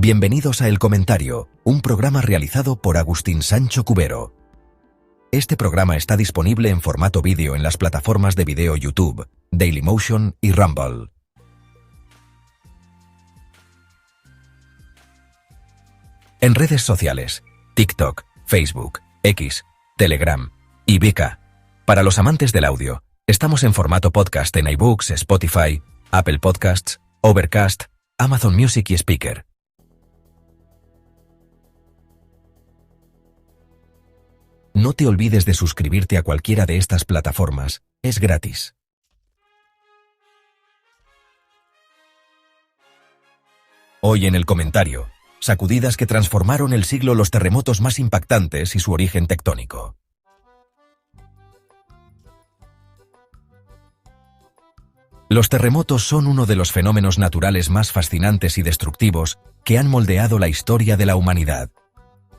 Bienvenidos a El Comentario, un programa realizado por Agustín Sancho Cubero. Este programa está disponible en formato vídeo en las plataformas de video YouTube, Dailymotion y Rumble. En redes sociales, TikTok, Facebook, X, Telegram y Vika. Para los amantes del audio, estamos en formato podcast en iBooks, Spotify, Apple Podcasts, Overcast, Amazon Music y Spreaker. No te olvides de suscribirte a cualquiera de estas plataformas, es gratis. Hoy en El Comentario, sacudidas que transformaron el siglo, los terremotos más impactantes y su origen tectónico. Los terremotos son uno de los fenómenos naturales más fascinantes y destructivos que han moldeado la historia de la humanidad.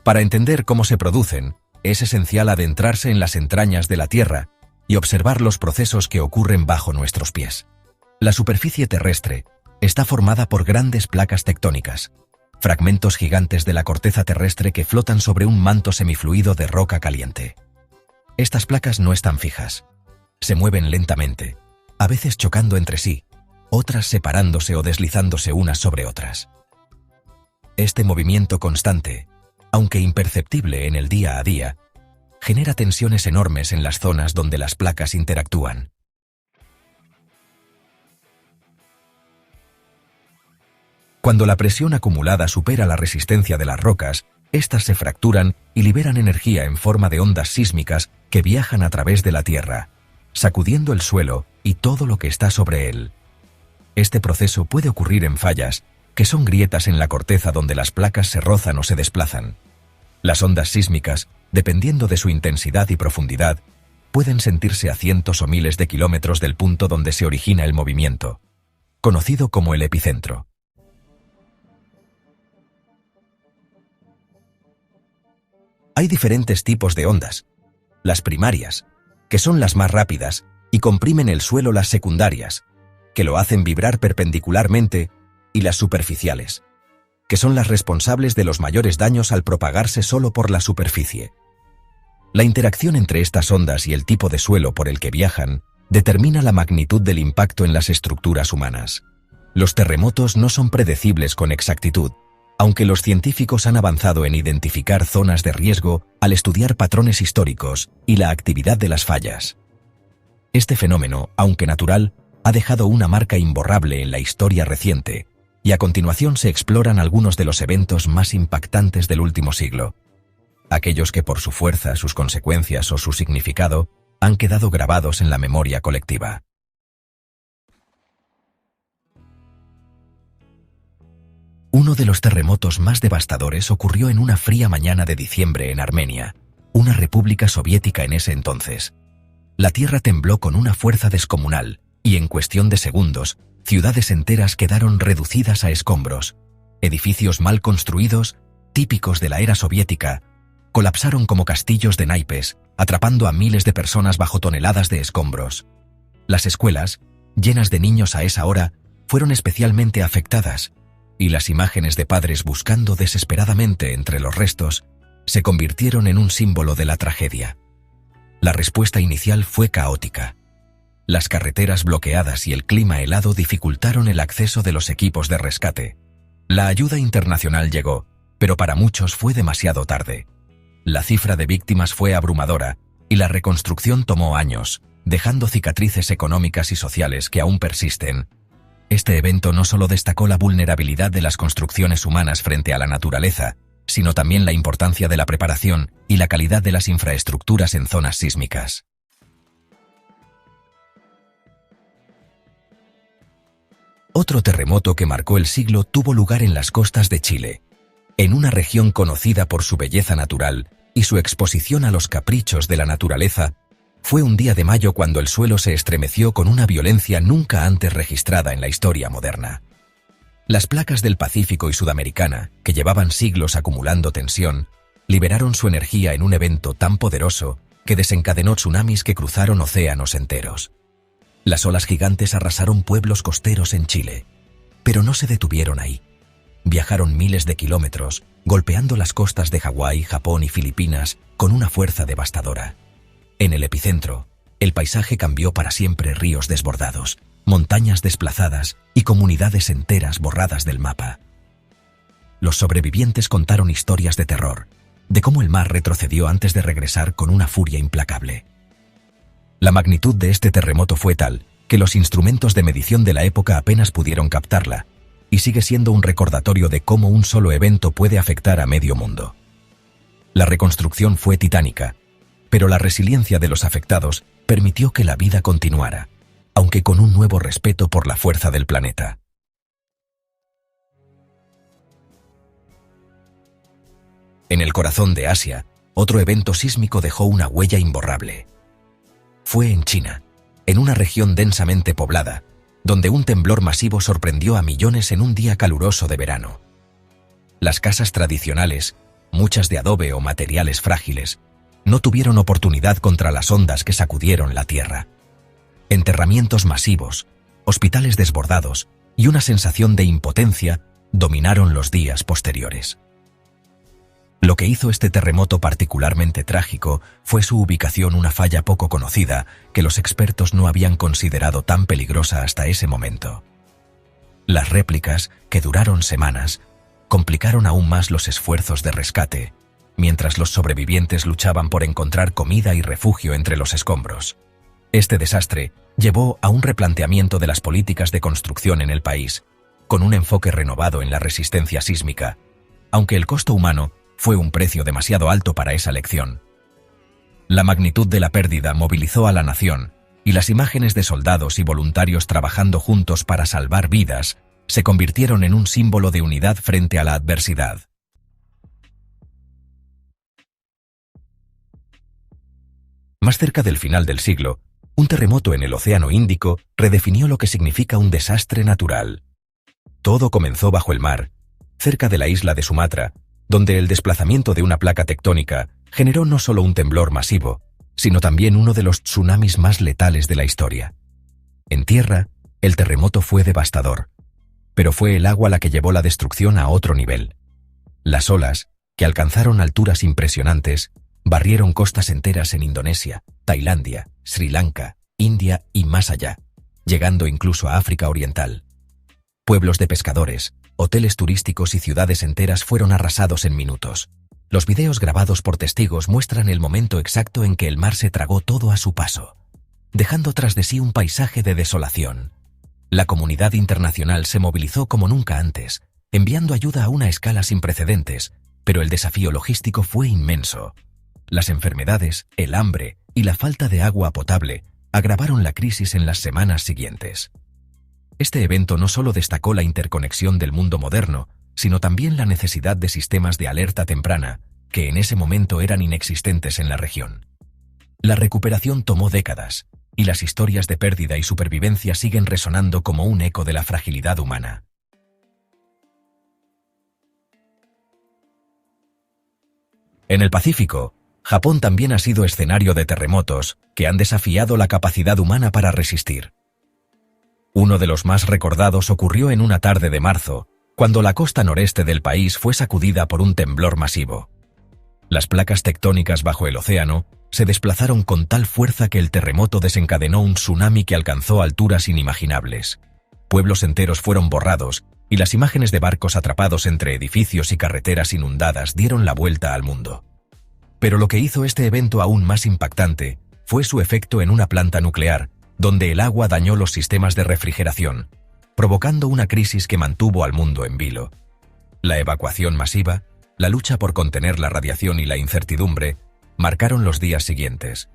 Para entender cómo se producen, es esencial adentrarse en las entrañas de la Tierra y observar los procesos que ocurren bajo nuestros pies. La superficie terrestre está formada por grandes placas tectónicas, fragmentos gigantes de la corteza terrestre que flotan sobre un manto semifluido de roca caliente. Estas placas no están fijas. Se mueven lentamente, a veces chocando entre sí, otras separándose o deslizándose unas sobre otras. Este movimiento constante, aunque imperceptible en el día a día, genera tensiones enormes en las zonas donde las placas interactúan. Cuando la presión acumulada supera la resistencia de las rocas, éstas se fracturan y liberan energía en forma de ondas sísmicas que viajan a través de la Tierra, sacudiendo el suelo y todo lo que está sobre él. Este proceso puede ocurrir en fallas, que son grietas en la corteza donde las placas se rozan o se desplazan. Las ondas sísmicas, dependiendo de su intensidad y profundidad, pueden sentirse a cientos o miles de kilómetros del punto donde se origina el movimiento, conocido como el epicentro. Hay diferentes tipos de ondas. Las primarias, que son las más rápidas y comprimen el suelo; las secundarias, que lo hacen vibrar perpendicularmente; y las superficiales, que son las responsables de los mayores daños al propagarse solo por la superficie. La interacción entre estas ondas y el tipo de suelo por el que viajan determina la magnitud del impacto en las estructuras humanas. Los terremotos no son predecibles con exactitud, aunque los científicos han avanzado en identificar zonas de riesgo al estudiar patrones históricos y la actividad de las fallas. Este fenómeno, aunque natural, ha dejado una marca imborrable en la historia reciente, y a continuación se exploran algunos de los eventos más impactantes del último siglo, aquellos que por su fuerza, sus consecuencias o su significado han quedado grabados en la memoria colectiva. Uno de los terremotos más devastadores ocurrió en una fría mañana de diciembre en Armenia, una república soviética en ese entonces. La tierra tembló con una fuerza descomunal, y en cuestión de segundos, ciudades enteras quedaron reducidas a escombros. Edificios mal construidos, típicos de la era soviética, colapsaron como castillos de naipes, atrapando a miles de personas bajo toneladas de escombros. Las escuelas, llenas de niños a esa hora, fueron especialmente afectadas, y las imágenes de padres buscando desesperadamente entre los restos se convirtieron en un símbolo de la tragedia. La respuesta inicial fue caótica. Las carreteras bloqueadas y el clima helado dificultaron el acceso de los equipos de rescate. La ayuda internacional llegó, pero para muchos fue demasiado tarde. La cifra de víctimas fue abrumadora, y la reconstrucción tomó años, dejando cicatrices económicas y sociales que aún persisten. Este evento no solo destacó la vulnerabilidad de las construcciones humanas frente a la naturaleza, sino también la importancia de la preparación y la calidad de las infraestructuras en zonas sísmicas. Otro terremoto que marcó el siglo tuvo lugar en las costas de Chile, en una región conocida por su belleza natural y su exposición a los caprichos de la naturaleza. Fue un día de mayo cuando el suelo se estremeció con una violencia nunca antes registrada en la historia moderna. Las placas del Pacífico y Sudamericana, que llevaban siglos acumulando tensión, liberaron su energía en un evento tan poderoso que desencadenó tsunamis que cruzaron océanos enteros. Las olas gigantes arrasaron pueblos costeros en Chile, pero no se detuvieron ahí. Viajaron miles de kilómetros, golpeando las costas de Hawái, Japón y Filipinas con una fuerza devastadora. En el epicentro, el paisaje cambió para siempre: ríos desbordados, montañas desplazadas y comunidades enteras borradas del mapa. Los sobrevivientes contaron historias de terror, de cómo el mar retrocedió antes de regresar con una furia implacable. La magnitud de este terremoto fue tal que los instrumentos de medición de la época apenas pudieron captarla, y sigue siendo un recordatorio de cómo un solo evento puede afectar a medio mundo. La reconstrucción fue titánica, pero la resiliencia de los afectados permitió que la vida continuara, aunque con un nuevo respeto por la fuerza del planeta. En el corazón de Asia, otro evento sísmico dejó una huella imborrable. Fue en China, en una región densamente poblada, donde un temblor masivo sorprendió a millones en un día caluroso de verano. Las casas tradicionales, muchas de adobe o materiales frágiles, no tuvieron oportunidad contra las ondas que sacudieron la tierra. Enterramientos masivos, hospitales desbordados y una sensación de impotencia dominaron los días posteriores. Lo que hizo este terremoto particularmente trágico fue su ubicación, una falla poco conocida que los expertos no habían considerado tan peligrosa hasta ese momento. Las réplicas, que duraron semanas, complicaron aún más los esfuerzos de rescate, mientras los sobrevivientes luchaban por encontrar comida y refugio entre los escombros. Este desastre llevó a un replanteamiento de las políticas de construcción en el país, con un enfoque renovado en la resistencia sísmica, aunque el costo humano fue un precio demasiado alto para esa lección. La magnitud de la pérdida movilizó a la nación, y las imágenes de soldados y voluntarios trabajando juntos para salvar vidas se convirtieron en un símbolo de unidad frente a la adversidad. Más cerca del final del siglo, un terremoto en el Océano Índico redefinió lo que significa un desastre natural. Todo comenzó bajo el mar, cerca de la isla de Sumatra, donde el desplazamiento de una placa tectónica generó no solo un temblor masivo, sino también uno de los tsunamis más letales de la historia. En tierra, el terremoto fue devastador, pero fue el agua la que llevó la destrucción a otro nivel. Las olas, que alcanzaron alturas impresionantes, barrieron costas enteras en Indonesia, Tailandia, Sri Lanka, India y más allá, llegando incluso a África Oriental. Pueblos de pescadores, hoteles turísticos y ciudades enteras fueron arrasados en minutos. Los videos grabados por testigos muestran el momento exacto en que el mar se tragó todo a su paso, dejando tras de sí un paisaje de desolación. La comunidad internacional se movilizó como nunca antes, enviando ayuda a una escala sin precedentes, pero el desafío logístico fue inmenso. Las enfermedades, el hambre y la falta de agua potable agravaron la crisis en las semanas siguientes. Este evento no solo destacó la interconexión del mundo moderno, sino también la necesidad de sistemas de alerta temprana, que en ese momento eran inexistentes en la región. La recuperación tomó décadas, y las historias de pérdida y supervivencia siguen resonando como un eco de la fragilidad humana. En el Pacífico, Japón también ha sido escenario de terremotos que han desafiado la capacidad humana para resistir. Uno de los más recordados ocurrió en una tarde de marzo, cuando la costa noreste del país fue sacudida por un temblor masivo. Las placas tectónicas bajo el océano se desplazaron con tal fuerza que el terremoto desencadenó un tsunami que alcanzó alturas inimaginables. Pueblos enteros fueron borrados, y las imágenes de barcos atrapados entre edificios y carreteras inundadas dieron la vuelta al mundo. Pero lo que hizo este evento aún más impactante fue su efecto en una planta nuclear, donde el agua dañó los sistemas de refrigeración, provocando una crisis que mantuvo al mundo en vilo. La evacuación masiva, la lucha por contener la radiación y la incertidumbre marcaron los días siguientes.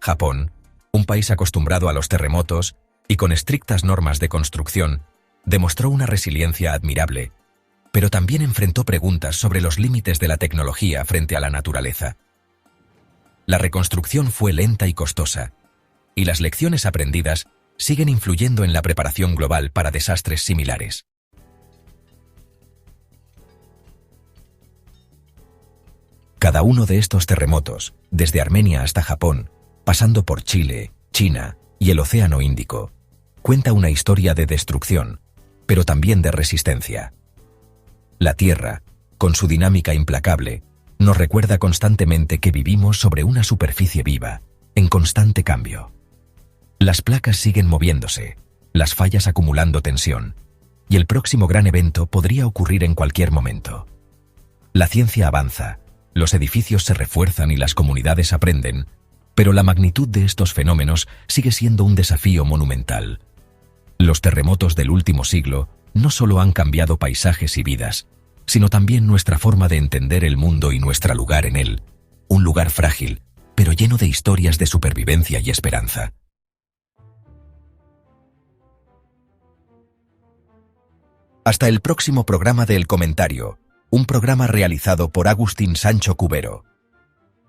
Japón, un país acostumbrado a los terremotos y con estrictas normas de construcción, demostró una resiliencia admirable, pero también enfrentó preguntas sobre los límites de la tecnología frente a la naturaleza. La reconstrucción fue lenta y costosa, y las lecciones aprendidas siguen influyendo en la preparación global para desastres similares. Cada uno de estos terremotos, desde Armenia hasta Japón, pasando por Chile, China y el Océano Índico, cuenta una historia de destrucción, pero también de resistencia. La Tierra, con su dinámica implacable, nos recuerda constantemente que vivimos sobre una superficie viva, en constante cambio. Las placas siguen moviéndose, las fallas acumulando tensión, y el próximo gran evento podría ocurrir en cualquier momento. La ciencia avanza, los edificios se refuerzan y las comunidades aprenden, pero la magnitud de estos fenómenos sigue siendo un desafío monumental. Los terremotos del último siglo no solo han cambiado paisajes y vidas, sino también nuestra forma de entender el mundo y nuestro lugar en él, un lugar frágil, pero lleno de historias de supervivencia y esperanza. Hasta el próximo programa de El Comentario, un programa realizado por Agustín Sancho Cubero.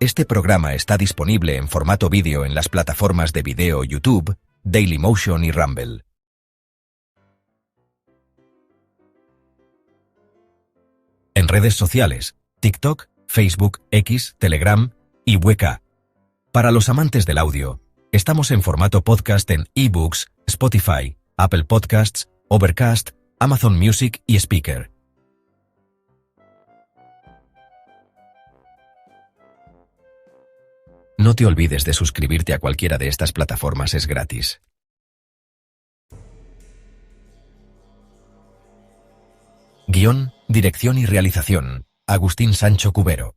Este programa está disponible en formato vídeo en las plataformas de video YouTube, Dailymotion y Rumble. En redes sociales, TikTok, Facebook, X, Telegram y WK. Para los amantes del audio, estamos en formato podcast en eBooks, Spotify, Apple Podcasts, Overcast, Amazon Music y Speaker. No te olvides de suscribirte a cualquiera de estas plataformas, es gratis. Guión, dirección y realización, Agustín Sancho Cubero.